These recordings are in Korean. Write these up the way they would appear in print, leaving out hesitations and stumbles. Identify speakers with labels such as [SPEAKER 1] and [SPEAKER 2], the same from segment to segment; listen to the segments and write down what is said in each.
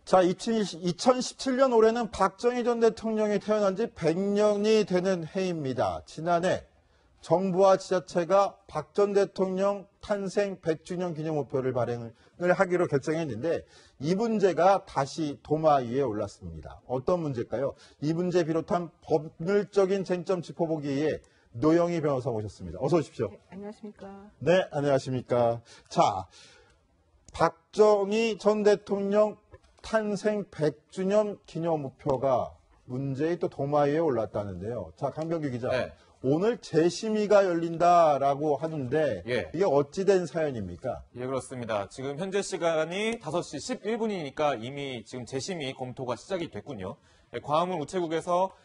[SPEAKER 1] 자, 2017년 올해는 박정희 전 대통령이 태어난 지 100년이 되는 해입니다. 지난해 정부와 지자체가 박 전 대통령 탄생 100주년 기념우표를 발행을 하기로 결정했는데 이 문제가 다시 도마 위에 올랐습니다. 어떤 문제일까요? 이 문제 비롯한 법률적인 쟁점 짚어보기 위해 노영희 변호사 모셨습니다. 어서 오십시오.
[SPEAKER 2] 네, 안녕하십니까.
[SPEAKER 1] 네, 안녕하십니까. 자, 박정희 전 대통령 탄생 100주년 기념우표가 문제의 또 도마 위에 올랐다는데요. 자, 강병규 기자.
[SPEAKER 3] 네.
[SPEAKER 1] 오늘 재심의가 열린다라고 하는데
[SPEAKER 3] 예.
[SPEAKER 1] 이게 어찌된 사연입니까?
[SPEAKER 3] 예, 그렇습니다. 지금 현재 시간이 5시 11분이니까 이미 지금 재심의 검토가 시작이 됐군요. 예, 광화문 우체국에서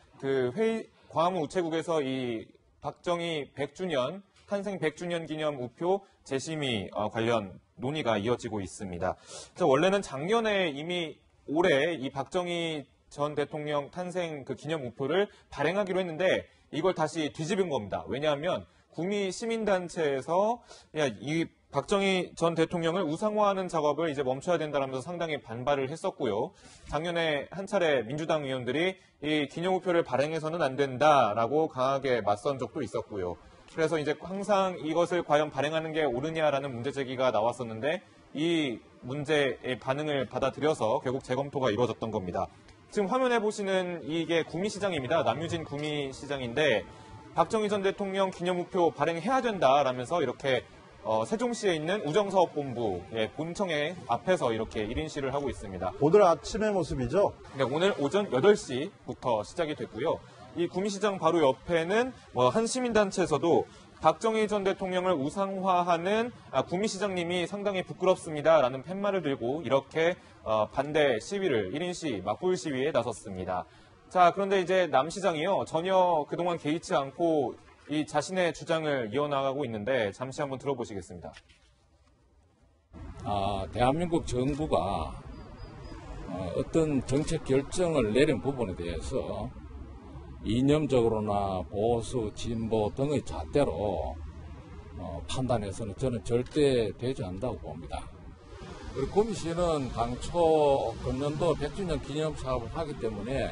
[SPEAKER 3] 이 박정희 100주년 탄생 100주년 기념 우표 재심의 관련 논의가 이어지고 있습니다. 원래는 작년에 이미 올해 이 박정희 전 대통령 탄생 그 기념 우표를 발행하기로 했는데 이걸 다시 뒤집은 겁니다. 왜냐하면 구미 시민단체에서 이 박정희 전 대통령을 우상화하는 작업을 이제 멈춰야 된다라면서 상당히 반발을 했었고요. 작년에 한 차례 민주당 의원들이 이 기념우표를 발행해서는 안 된다라고 강하게 맞선 적도 있었고요. 그래서 이제 항상 이것을 과연 발행하는 게 옳으냐라는 문제 제기가 나왔었는데 이 문제의 반응을 받아들여서 결국 재검토가 이루어졌던 겁니다. 지금 화면에 보시는 이게 구미시장입니다. 남유진 구미시장인데 박정희 전 대통령 기념우표 발행해야 된다라면서 이렇게 세종시에 있는 우정사업본부 본청의 앞에서 이렇게 1인 시를 하고 있습니다.
[SPEAKER 1] 오늘 아침의 모습이죠?
[SPEAKER 3] 네, 오늘 오전 8시부터 시작이 됐고요. 이 구미시장 바로 옆에는 한 시민단체에서도 박정희 전 대통령을 우상화하는 구미시장님이 상당히 부끄럽습니다라는 팻말을 들고 이렇게 반대 시위를 1인 시 맞불 시위에 나섰습니다. 자, 그런데 이제 남 시장이요 전혀 그동안 개의치 않고 이 자신의 주장을 이어나가고 있는데 잠시 한번 들어보시겠습니다.
[SPEAKER 4] 대한민국 정부가 어떤 정책 결정을 내린 부분에 대해서 이념적으로나 보수, 진보 등의 잣대로 판단해서는 저는 절대 되지 않는다고 봅니다. 그리고 구미시는 당초 금년도 100주년 기념 사업을 하기 때문에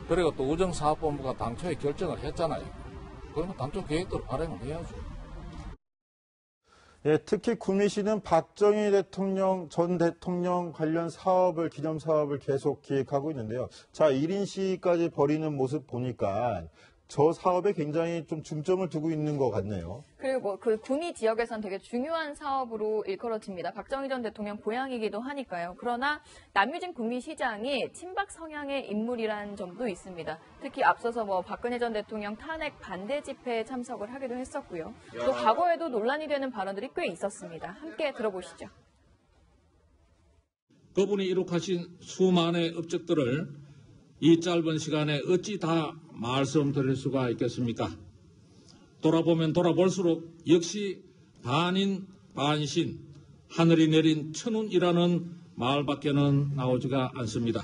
[SPEAKER 4] 그리고 또 우정사업본부가 당초에 결정을 했잖아요. 그러면 당초 계획대로 발행을 해야죠.
[SPEAKER 1] 예, 특히 구미시는 박정희 전 대통령 관련 사업을, 기념 사업을 계속 기획하고 있는데요. 자, 1인 시까지 벌이는 모습 보니까 저 사업에 굉장히 좀 중점을 두고 있는 것 같네요.
[SPEAKER 2] 그리고 그 구미 지역에선 되게 중요한 사업으로 일컬어집니다. 박정희 전 대통령 고향이기도 하니까요. 그러나 남유진 구미시장이 친박 성향의 인물이라는 점도 있습니다. 특히 앞서서 박근혜 전 대통령 탄핵 반대 집회에 참석을 하기도 했었고요. 또 과거에도 논란이 되는 발언들이 꽤 있었습니다. 함께 들어보시죠.
[SPEAKER 5] 그분이 이룩하신 수많은 업적들을 이 짧은 시간에 어찌 다 말씀드릴 수가 있겠습니까? 돌아보면 돌아볼수록 역시 반인 반신, 하늘이 내린 천운이라는 말밖에는 나오지가 않습니다.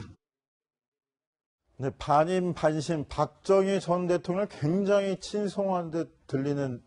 [SPEAKER 1] 네, 반인 반신, 박정희 전 대통령을 굉장히 친송한 듯 들리는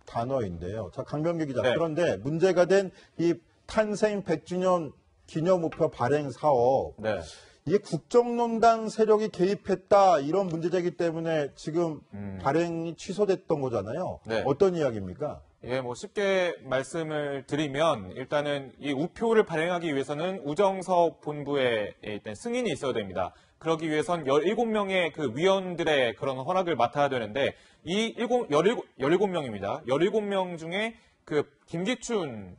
[SPEAKER 1] 단어인데요. 자, 강병규 기자.
[SPEAKER 3] 네.
[SPEAKER 1] 그런데 문제가 된 이 탄생 100주년 기념우표 발행 사업.
[SPEAKER 3] 네.
[SPEAKER 1] 이게 국정농단 세력이 개입했다 이런 문제제기 때문에 지금 발행이 취소됐던 거잖아요.
[SPEAKER 3] 네.
[SPEAKER 1] 어떤 이야기입니까?
[SPEAKER 3] 예, 쉽게 말씀을 드리면 일단은 이 우표를 발행하기 위해서는 우정사업본부에 일단 승인이 있어야 됩니다. 그러기 위해선 17명의 그 위원들의 그런 허락을 맡아야 되는데 이 17명입니다. 17명 중에 그 김기춘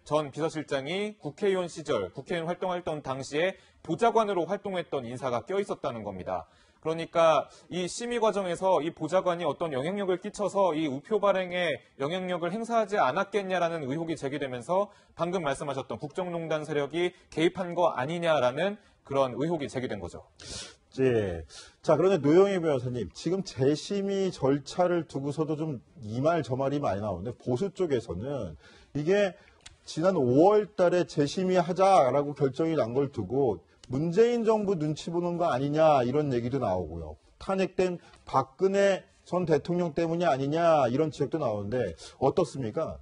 [SPEAKER 3] 전 비서실장이 국회의원 시절 국회의원 활동했던 당시에 보좌관으로 활동했던 인사가 껴있었다는 겁니다. 그러니까 이 심의 과정에서 이 보좌관이 어떤 영향력을 끼쳐서 이 우표 발행에 영향력을 행사하지 않았겠냐라는 의혹이 제기되면서 방금 말씀하셨던 국정농단 세력이 개입한 거 아니냐라는 그런 의혹이 제기된 거죠.
[SPEAKER 1] 예. 자, 그런데 노영희 변호사님, 지금 재심의 절차를 두고서도 좀 이 말 저 말이 많이 나오는데 보수 쪽에서는 이게 지난 5월 달에 재심의하자라고 결정이 난 걸 두고 문재인 정부 눈치 보는 거 아니냐 이런 얘기도 나오고요. 탄핵된 박근혜 전 대통령 때문이 아니냐 이런 지적도 나오는데 어떻습니까?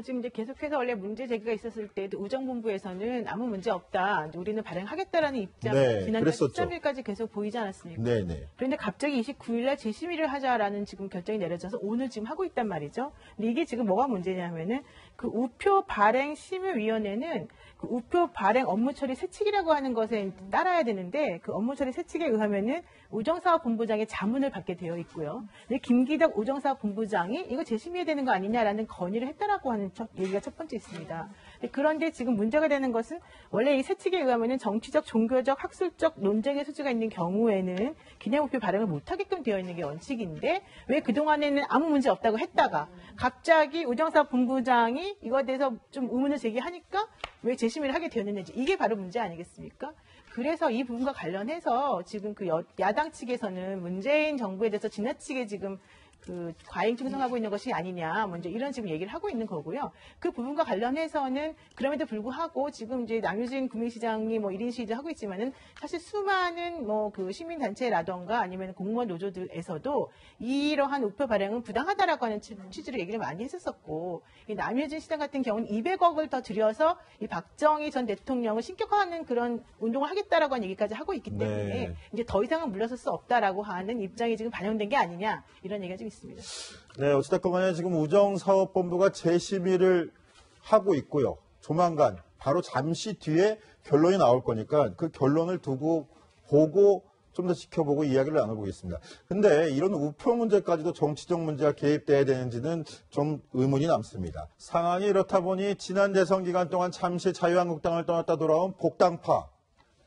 [SPEAKER 6] 지금 이제 계속해서 원래 문제 제기가 있었을 때도 우정본부에서는 아무 문제 없다. 우리는 발행하겠다라는 입장
[SPEAKER 1] 네,
[SPEAKER 6] 지난달
[SPEAKER 1] 그랬었죠.
[SPEAKER 6] 13일까지 계속 보이지 않았습니까?
[SPEAKER 1] 네네.
[SPEAKER 6] 그런데 갑자기 29일날 재심의를 하자라는 지금 결정이 내려져서 오늘 지금 하고 있단 말이죠. 근데 이게 지금 뭐가 문제냐면은 그 우표 발행 심의위원회는 그 우표 발행 업무 처리 세칙이라고 하는 것에 따라야 되는데 그 업무 처리 세칙에 의하면은 우정사업본부장의 자문을 받게 되어 있고요. 근데 김기덕 우정사업본부장이 이거 재심의해야 되는 거 아니냐라는 건의를 했다라고 하는 얘기가 첫 번째 있습니다. 그런데 지금 문제가 되는 것은 원래 이 세칙에 의하면은 정치적, 종교적, 학술적 논쟁의 소지가 있는 경우에는 기념우표 발행을 못하게끔 되어 있는 게 원칙인데 왜 그동안에는 아무 문제 없다고 했다가 갑자기 우정사업본부장이 이거에 대해서 좀 의문을 제기하니까 왜 재심의를 하게 되었는지 이게 바로 문제 아니겠습니까? 그래서 이 부분과 관련해서 지금 그 야당 측에서는 문재인 정부에 대해서 지나치게 지금 그 과잉 충성하고 있는 것이 아니냐, 먼저 이런 지금 얘기를 하고 있는 거고요. 그 부분과 관련해서는 그럼에도 불구하고 지금 이제 남유진 구민시장이 뭐 1인 시위도 하고 있지만은 사실 수많은 뭐 그 시민단체라던가 아니면 공무원 노조들에서도 이러한 우표 발행은 부당하다라고 하는 취지로 얘기를 많이 했었었고, 이 남유진 시장 같은 경우는 200억을 더 들여서 이 박정희 전 대통령을 신격화하는 그런 운동을 하겠다라고 하는 얘기까지 하고 있기 때문에
[SPEAKER 1] 네.
[SPEAKER 6] 이제 더 이상은 물러설 수 없다라고 하는 입장이 지금 반영된 게 아니냐, 이런 얘기가 좀 있습니다.
[SPEAKER 1] 네, 어찌됐건 간에 지금 우정사업본부가 재심의를 하고 있고요. 조만간 바로 잠시 뒤에 결론이 나올 거니까 그 결론을 두고 보고 좀 더 지켜보고 이야기를 나눠보겠습니다. 근데 이런 우표 문제까지도 정치적 문제가 개입돼야 되는지는 좀 의문이 남습니다. 상황이 이렇다 보니 지난 대선 기간 동안 잠시 자유한국당을 떠났다 돌아온 복당파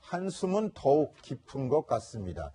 [SPEAKER 1] 한숨은 더욱 깊은 것 같습니다.